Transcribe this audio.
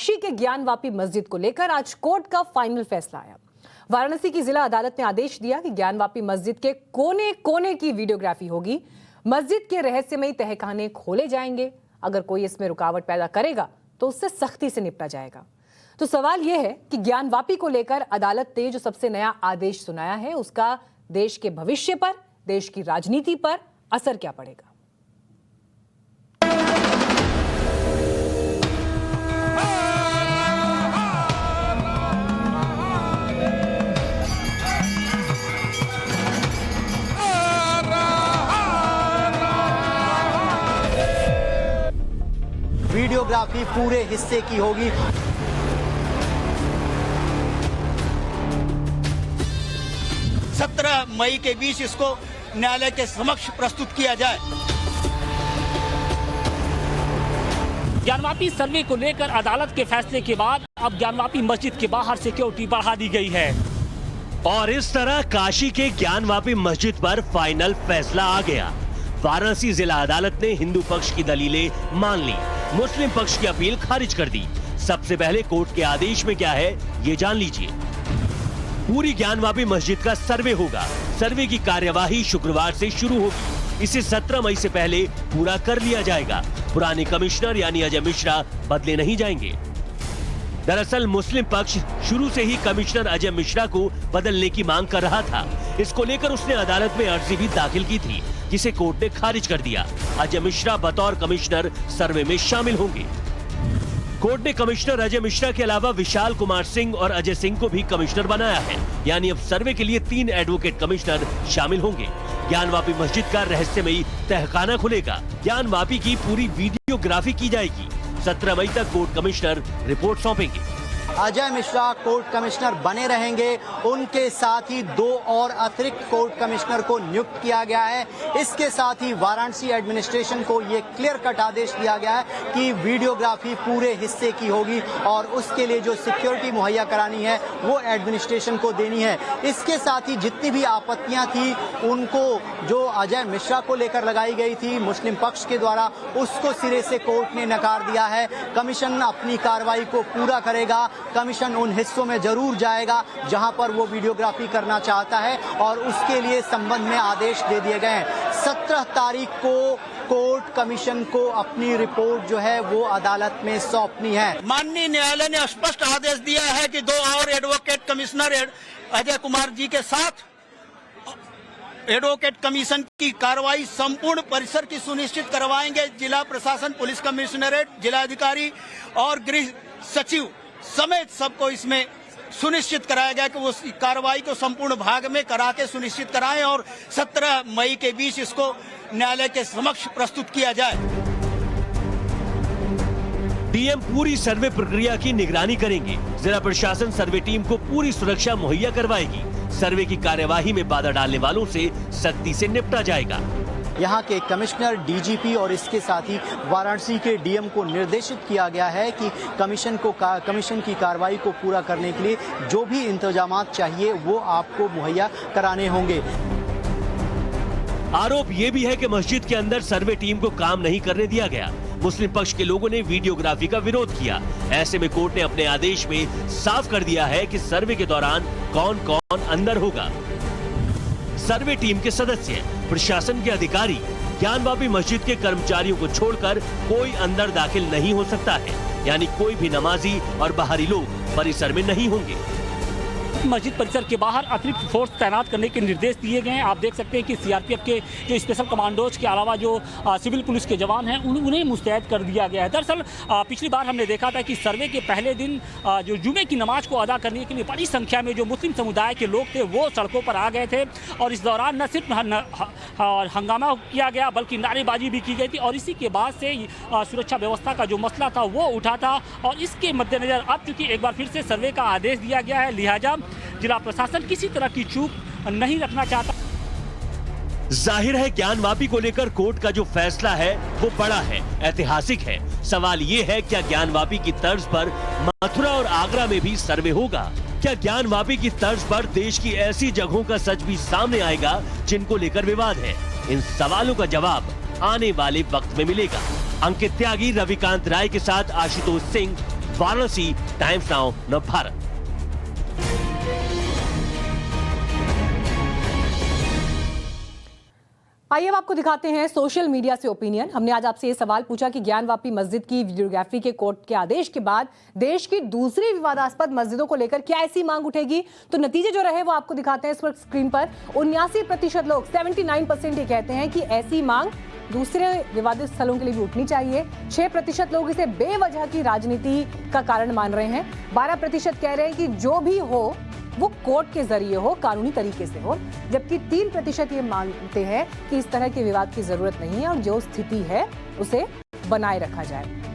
काशी के ज्ञानवापी मस्जिद को लेकर आज कोर्ट का फाइनल फैसला आया। वाराणसी की जिला अदालत ने आदेश दिया कि ज्ञानवापी मस्जिद के कोने कोने की वीडियोग्राफी होगी। मस्जिद के रहस्यमयी तहखाने खोले जाएंगे। अगर कोई इसमें रुकावट पैदा करेगा तो उससे सख्ती से निपटा जाएगा। तो सवाल यह है कि ज्ञानवापी को लेकर अदालत ने जो सबसे नया आदेश सुनाया है, उसका देश के भविष्य पर, देश की राजनीति पर असर क्या पड़ेगा? वीडियोग्राफी पूरे हिस्से की होगी। सत्रह मई के बीच इसको न्यायालय के समक्ष प्रस्तुत किया जाए। ज्ञानवापी सर्वे को लेकर अदालत के फैसले के बाद अब ज्ञानवापी मस्जिद के बाहर सिक्योरिटी बढ़ा दी गई है और इस तरह काशी के ज्ञानवापी मस्जिद पर फाइनल फैसला आ गया। वाराणसी जिला अदालत ने हिंदू पक्ष की दलीलें मान ली, मुस्लिम पक्ष की अपील खारिज कर दी। सबसे पहले कोर्ट के आदेश में क्या है, ये जान लीजिए। पूरी ज्ञानवापी मस्जिद का सर्वे होगा। सर्वे की कार्यवाही शुक्रवार से शुरू होगी। इसे 17 मई से पहले पूरा कर लिया जाएगा। पुराने कमिश्नर यानी अजय मिश्रा बदले नहीं जाएंगे। दरअसल मुस्लिम पक्ष शुरू से ही कमिश्नर अजय मिश्रा को बदलने की मांग कर रहा था। इसको लेकर उसने अदालत में अर्जी भी दाखिल की थी, जिसे कोर्ट ने खारिज कर दिया। अजय मिश्रा बतौर कमिश्नर सर्वे में शामिल होंगे। कोर्ट ने कमिश्नर अजय मिश्रा के अलावा विशाल कुमार सिंह और अजय सिंह को भी कमिश्नर बनाया है। यानी अब सर्वे के लिए 3 एडवोकेट कमिश्नर शामिल होंगे। ज्ञानवापी मस्जिद का रहस्यमयी तहखाना खुलेगा। ज्ञानवापी की पूरी वीडियोग्राफी की जाएगी। 17 मई तक कोर्ट कमिश्नर रिपोर्ट सौंपेंगे। अजय मिश्रा कोर्ट कमिश्नर बने रहेंगे। उनके साथ ही 2 और अतिरिक्त कोर्ट कमिश्नर को नियुक्त किया गया है। इसके साथ ही वाराणसी एडमिनिस्ट्रेशन को ये क्लियर कट आदेश दिया गया है कि वीडियोग्राफी पूरे हिस्से की होगी और उसके लिए जो सिक्योरिटी मुहैया करानी है वो एडमिनिस्ट्रेशन को देनी है। इसके साथ ही जितनी भी आपत्तियां थी उनको जो अजय मिश्रा को लेकर लगाई गई थी मुस्लिम पक्ष के द्वारा, उसको सिरे से कोर्ट ने नकार दिया है। कमीशन अपनी कार्रवाई को पूरा करेगा। कमीशन उन हिस्सों में जरूर जाएगा जहां पर वो वीडियोग्राफी करना चाहता है और उसके लिए संबंध में आदेश दे दिए गए हैं। 17 तारीख को कोर्ट कमीशन को अपनी रिपोर्ट जो है वो अदालत में सौंपनी है। माननीय न्यायालय ने स्पष्ट आदेश दिया है कि 2 और एडवोकेट कमिश्नर अजय कुमार जी के साथ एडवोकेट कमीशन की कार्रवाई संपूर्ण परिसर की सुनिश्चित करवाएंगे। जिला प्रशासन, पुलिस कमिश्नरेट, जिलाधिकारी और गृह सचिव समेत सबको इसमें सुनिश्चित कराया गया कि वो कार्रवाई को संपूर्ण भाग में करा के सुनिश्चित कराएं और 17 मई के बीच इसको न्यायालय के समक्ष प्रस्तुत किया जाए। डीएम पूरी सर्वे प्रक्रिया की निगरानी करेंगे। जिला प्रशासन सर्वे टीम को पूरी सुरक्षा मुहैया करवाएगी। सर्वे की कार्यवाही में बाधा डालने वालों से सख्ती से निपटा जाएगा। यहाँ के कमिश्नर, डीजीपी और इसके साथ ही वाराणसी के डीएम को निर्देशित किया गया है कि कमीशन की कार्रवाई को पूरा करने के लिए जो भी इंतजामात चाहिए वो आपको मुहैया कराने होंगे। आरोप ये भी है कि मस्जिद के अंदर सर्वे टीम को काम नहीं करने दिया गया। मुस्लिम पक्ष के लोगों ने वीडियोग्राफी का विरोध किया। ऐसे में कोर्ट ने अपने आदेश में साफ कर दिया है कि सर्वे के दौरान कौन कौन अंदर होगा। सर्वे टीम के सदस्य, प्रशासन के अधिकारी, ज्ञानवापी मस्जिद के कर्मचारियों को छोड़कर कोई अंदर दाखिल नहीं हो सकता है। यानी कोई भी नमाजी और बाहरी लोग परिसर में नहीं होंगे। मस्जिद परिसर के बाहर अतिरिक्त फोर्स तैनात करने के निर्देश दिए गए हैं। आप देख सकते हैं कि सीआरपीएफ के जो स्पेशल कमांडोज के अलावा जो सिविल पुलिस के जवान हैं उन्हें मुस्तैद कर दिया गया है। दरअसल पिछली बार हमने देखा था कि सर्वे के पहले दिन जो जुमे की नमाज को अदा करने के लिए बड़ी संख्या में जो मुस्लिम समुदाय के लोग थे वो सड़कों पर आ गए थे और इस दौरान न सिर्फ हंगामा किया गया बल्कि नारेबाजी भी की गई थी और इसी के बाद से सुरक्षा व्यवस्था का जो मसला था वो उठा था। और इसके मद्देनजर अब चूंकि एक बार फिर से सर्वे का आदेश दिया गया है, लिहाजा जिला प्रशासन किसी तरह की चूक नहीं रखना चाहता। जाहिर है ज्ञानवापी को लेकर कोर्ट का जो फैसला है वो बड़ा है, ऐतिहासिक है। सवाल ये है, क्या ज्ञानवापी की तर्ज पर मथुरा और आगरा में भी सर्वे होगा? क्या ज्ञानवापी की तर्ज पर देश की ऐसी जगहों का सच भी सामने आएगा जिनको लेकर विवाद है? इन सवालों का जवाब आने वाले वक्त में मिलेगा। अंकित त्यागी, रविकांत राय के साथ आशुतोष सिंह, वाराणसी, टाइम्स नाउ नवभारत। आइए अब आपको दिखाते हैं सोशल मीडिया से ओपिनियन। हमने आज आपसे ये सवाल पूछा कि ज्ञानवापी मस्जिद की वीडियोग्राफी के कोर्ट के आदेश के बाद देश की दूसरी विवादास्पद मस्जिदों को लेकर क्या ऐसी मांग उठेगी। तो नतीजे जो रहे वो आपको दिखाते हैं इस वक्त स्क्रीन पर। 79% लोग 79% ये कहते हैं कि ऐसी मांग दूसरे विवादित स्थलों के लिए भी उठनी चाहिए। 6% लोग इसे बेवजह की राजनीति का कारण मान रहे हैं। 12% कह रहे हैं कि जो भी हो वो कोर्ट के जरिए हो, कानूनी तरीके से हो, जबकि 3% ये मानते हैं कि इस तरह के विवाद की जरूरत नहीं है और जो स्थिति है उसे बनाए रखा जाए।